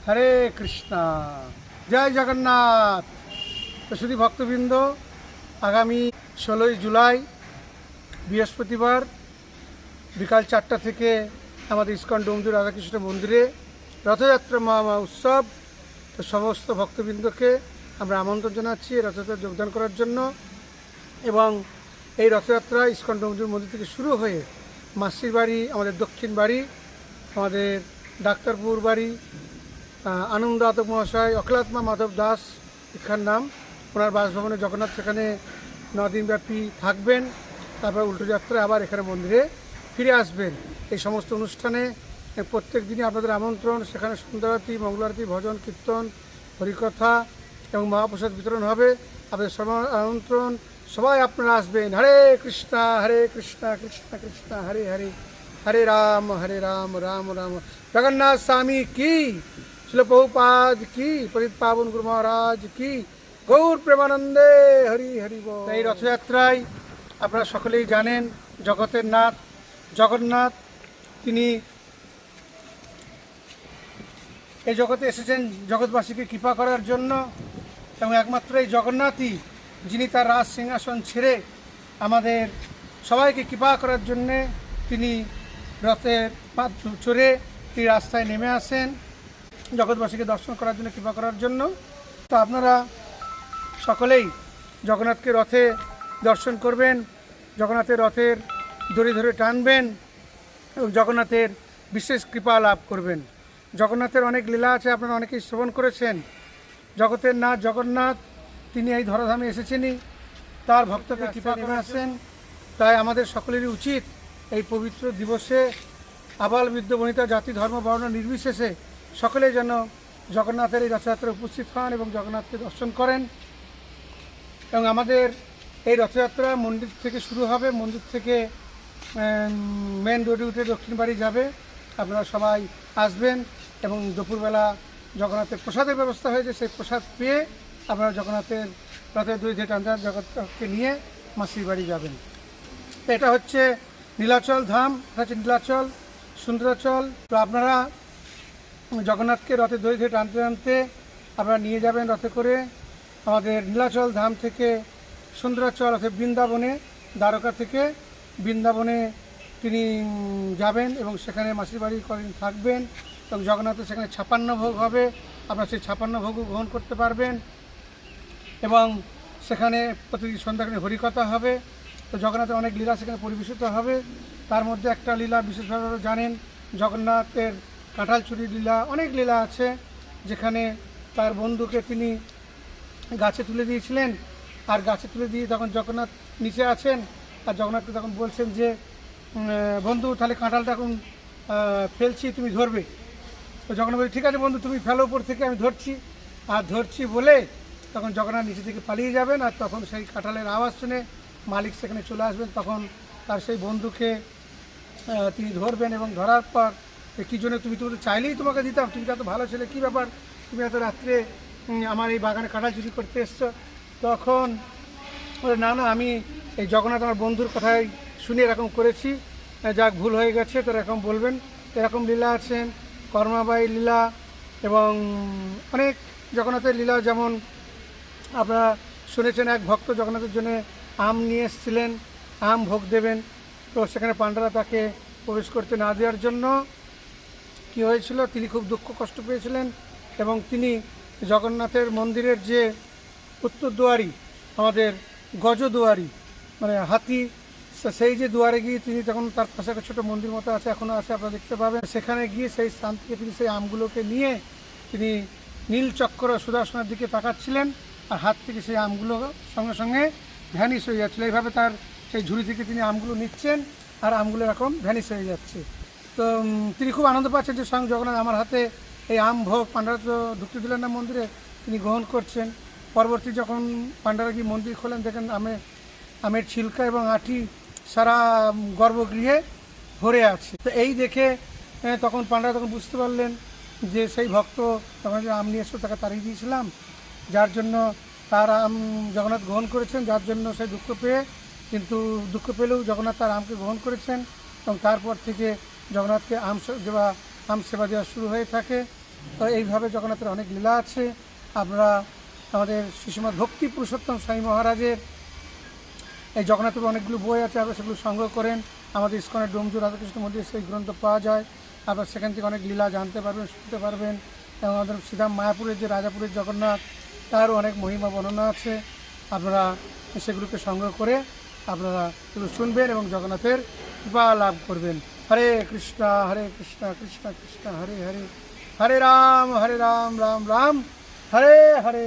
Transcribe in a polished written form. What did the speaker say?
হরে কৃষ্ণা, জয় জগন্নাথ। তো শুধু ভক্তবৃন্দ, আগামী 16ই জুলাই বৃহস্পতিবার বিকাল 4টা থেকে আমাদের ইস্কন ডোমজুর রাধাকৃষ্ণ মন্দিরে রথযাত্রা মহা উৎসব। তো সমস্ত ভক্তবৃন্দকে আমরা আমন্ত্রণ জানাচ্ছি রথযাত্রা যোগদান করার জন্য। এবং এই রথযাত্রা ইস্কন ডোমজুর মন্দির থেকে শুরু হয়ে মাসির বাড়ি, আমাদের দক্ষিণ বাড়ি, আমাদের ডাক্তারপুর বাড়ি, আনন্দ আতক মহাশয়, অখিলাত্মা মাধব দাস শিক্ষার নাম, ওনার বাসভবনে জগন্নাথ সেখানে 9 দিনব্যাপী থাকবেন। তারপর উল্টো যাত্রা আবার এখানে মন্দিরে ফিরে আসবেন। এই সমস্ত অনুষ্ঠানে প্রত্যেক দিনই আপনাদের আমন্ত্রণ। সেখানে সন্ধ্যারতি, মঙ্গলারতি, ভজন, কীর্তন, হরিকথা এবং মহাপ্রসাদ বিতরণ হবে। আপনাদের সবার আমন্ত্রণ, সবাই আপনারা আসবেন। হরে কৃষ্ণা কৃষ্ণ কৃষ্ণ হরে হরে, হরে রাম রাম রাম। জগন্নাথ স্বামী কি, শিল প্রভুপাদ কি, পতিত পাবন গুরু মহারাজ কি, গৌর প্রেমানন্দে হরি হরি বল। এই রথযাত্রায় আপনারা সকলেই জানেন জগতের নাথ জগন্নাথ, তিনি এই জগতে এসেছেন জগৎবাসীকে কৃপা করার জন্য। এবং একমাত্র এই জগন্নাথই যিনি তার রাজ সিংহাসন ছেড়ে আমাদের সবাইকে কৃপা করার জন্যে তিনি রথের চড়ে এই রাস্তায় নেমে আসেন জগৎবাসীকে দর্শন করার জন্য, কৃপা করার জন্য। তো আপনারা সকলেই জগন্নাথকে রথে দর্শন করবেন, জগন্নাথের রথের দড়ি ধরে টানবেন এবং জগন্নাথের বিশেষ কৃপা লাভ করবেন। জগন্নাথের অনেক লীলা আছে, আপনারা অনেকেই শ্রবণ করেছেন। জগতের নাথ জগন্নাথ তিনি এই ধরাধামে এসেছেনই তার ভক্তকে কৃপা করে আসেন। তাই আমাদের সকলেরই উচিত এই পবিত্র দিবসে আবাল বৃদ্ধ বনিতা, জাতি ধর্ম বর্ণ নির্বিশেষে সকলে যেন জগন্নাথের এই রথযাত্রায় উপস্থিত হন এবং জগন্নাথকে দর্শন করেন। এবং আমাদের এই রথযাত্রা মন্দির থেকে শুরু হবে, মন্দির থেকে মেন রোডে উঠে দক্ষিণ বাড়ি যাবে। আপনারা সবাই আসবেন এবং দুপুরবেলা জগন্নাথের প্রসাদের ব্যবস্থা হয়েছে, সেই প্রসাদ পেয়ে আপনারা জগন্নাথের রথের দুই ধরে টানতে জগন্নাথকে নিয়ে মাসির বাড়ি যাবেন। তো এটা হচ্ছে নীলাচল ধাম, এটা হচ্ছে নীলাচল সুন্দরাচল। তো আপনারা জগন্নাথকে রথের দড়ি ধরে টানতে টানতে আপনারা নিয়ে যাবেন রথে করে আমাদের নীলাচল ধাম থেকে সুন্দরাচল অর্থাৎ বৃন্দাবনে, দ্বারকা থেকে বৃন্দাবনে তিনি যাবেন এবং সেখানে মাসির বাড়ি কদিন থাকবেন এবং জগন্নাথের সেখানে 56 ভোগ হবে। আপনারা সেই 56 ভোগও গ্রহণ করতে পারবেন এবং সেখানে প্রতিদিন সন্ধ্যাকালে হরিকথা হবে। তো জগন্নাথের অনেক লীলা সেখানে পরিবেশিত হবে। তার মধ্যে একটা লীলা বিশেষভাবে জানেন, জগন্নাথের কাঁঠাল চুরির লীলা। অনেক লীলা আছে যেখানে তার বন্ধুকে তিনি গাছে তুলে দিয়েছিলেন, আর গাছে তুলে দিয়ে তখন জগন্নাথ নিচে আছেন আর জগন্নাথকে তখন বলছেন যে বন্ধু তাহলে কাঁঠালটা এখন ফেলছি, তুমি ধরবে। তো জগন্নাথ বলে ঠিক আছে বন্ধু, তুমি ফেলো উপর থেকে, আমি ধরছি। আর ধরছি বলে তখন জগন্নাথ নিচে থেকে পালিয়ে যাবেন। আর তখন সেই কাঁঠালের আওয়াজ শুনে মালিক সেখানে চলে আসবেন, তখন তার সেই বন্ধুকে তিনি ধরবেন এবং ধরার পর কী জন্য তুমি তো চাইলেই তোমাকে দিতাম, তুমি তো এত ভালো ছেলে, কী ব্যাপার তুমি এত রাত্রে আমার এই বাগানে কাঁঠাল চুরি করতে এসছো। তখন না না, আমি এই জগন্নাথ আমার বন্ধুর কথাই শুনে এরকম করেছি, যাক ভুল হয়ে গেছে, তো এরকম বলবেন। এরকম লীলা আছেন, কর্মাবাই লীলা এবং অনেক জগন্নাথের লীলা। যেমন আপনারা শুনেছেন এক ভক্ত জগন্নাথের জন্য আম নিয়ে এসেছিলেন, আম ভোগ দেবেন। তো সেখানে পাণ্ডারা তাকে প্রবেশ করতে না দেওয়ার জন্য কি হয়েছিল, তিনি খুব দুঃখ কষ্ট পেয়েছিলেন এবং তিনি জগন্নাথের মন্দিরের যে উত্তরদুয়ারি, আমাদের গজদুয়ারি মানে হাতি, সেই যে দুয়ারে গিয়ে তিনি তখন তার পাশে একটা ছোটো মন্দির মতো আছে, এখনও আছে, আপনারা দেখতে পাবেন। সেখানে গিয়ে সেই স্থান থেকে তিনি সেই আমগুলোকে নিয়ে তিনি নীলচক্র সুদর্শনের দিকে তাকাচ্ছিলেন আর হাত থেকে সেই আমগুলো সঙ্গে সঙ্গে ভ্যানিশ হয়ে যাচ্ছিলো। এইভাবে তার সেই ঝুড়ি থেকে তিনি আমগুলো নিচ্ছেন আর আমগুলো এরকম ভ্যানিশ হয়ে যাচ্ছে। তো তিনি খুব আনন্দ পাচ্ছেন যে স্বয়ং জগন্নাথ আমার হাতে এই আম ভোগ, পাণ্ডারা তো ঢুকতে দিলেন না মন্দিরে, তিনি গ্রহণ করছেন। পরবর্তী যখন পাণ্ডারা গিয়ে মন্দির খোলেন, দেখেন আমের ছিলকা এবং আঁটি সারা গর্ভগৃহে ভরে আছে। তো এই দেখে তখন পাণ্ডারা তখন বুঝতে পারলেন যে সেই ভক্ত তখন যে আম নিয়ে এসো তাকে তাড়িয়ে দিয়েছিলাম, যার জন্য তার আম জগন্নাথ গ্রহণ করেছেন, যার জন্য সেই দুঃখ পেয়ে, কিন্তু দুঃখ পেলেও জগন্নাথ তার আমকে গ্রহণ করেছেন এবং তারপর থেকে জগন্নাথকে আম সেবা দেওয়া শুরু হয়ে থাকে। তো এইভাবে জগন্নাথের অনেক লীলা আছে। আপনারা আমাদের শ্রীশ্রীমৎ ভক্তি পুরুষোত্তম স্বামী মহারাজের এই জগন্নাথের অনেকগুলো বই আছে, আপনারা সেগুলো সংগ্রহ করেন। আমাদের ইস্কনের ডোমজুর রাধাকৃষ্ণ মন্দিরে সেই গ্রন্থ পাওয়া যায়। আপনারা সেখান থেকে অনেক লীলা জানতে পারবেন, শুনতে পারবেন। এবং আমাদের শ্রীধাম মায়াপুরের যে রাজাপুরের জগন্নাথ, তারও অনেক মহিমা বর্ণনা আছে। আপনারা সেগুলোকে সংগ্রহ করে আপনারা এগুলো শুনবেন এবং জগন্নাথের কৃপা লাভ করবেন। হরে কৃষ্ণ কৃষ্ণ কৃষ্ণ হরে হরে, হরে রাম রাম রাম হরে হরে।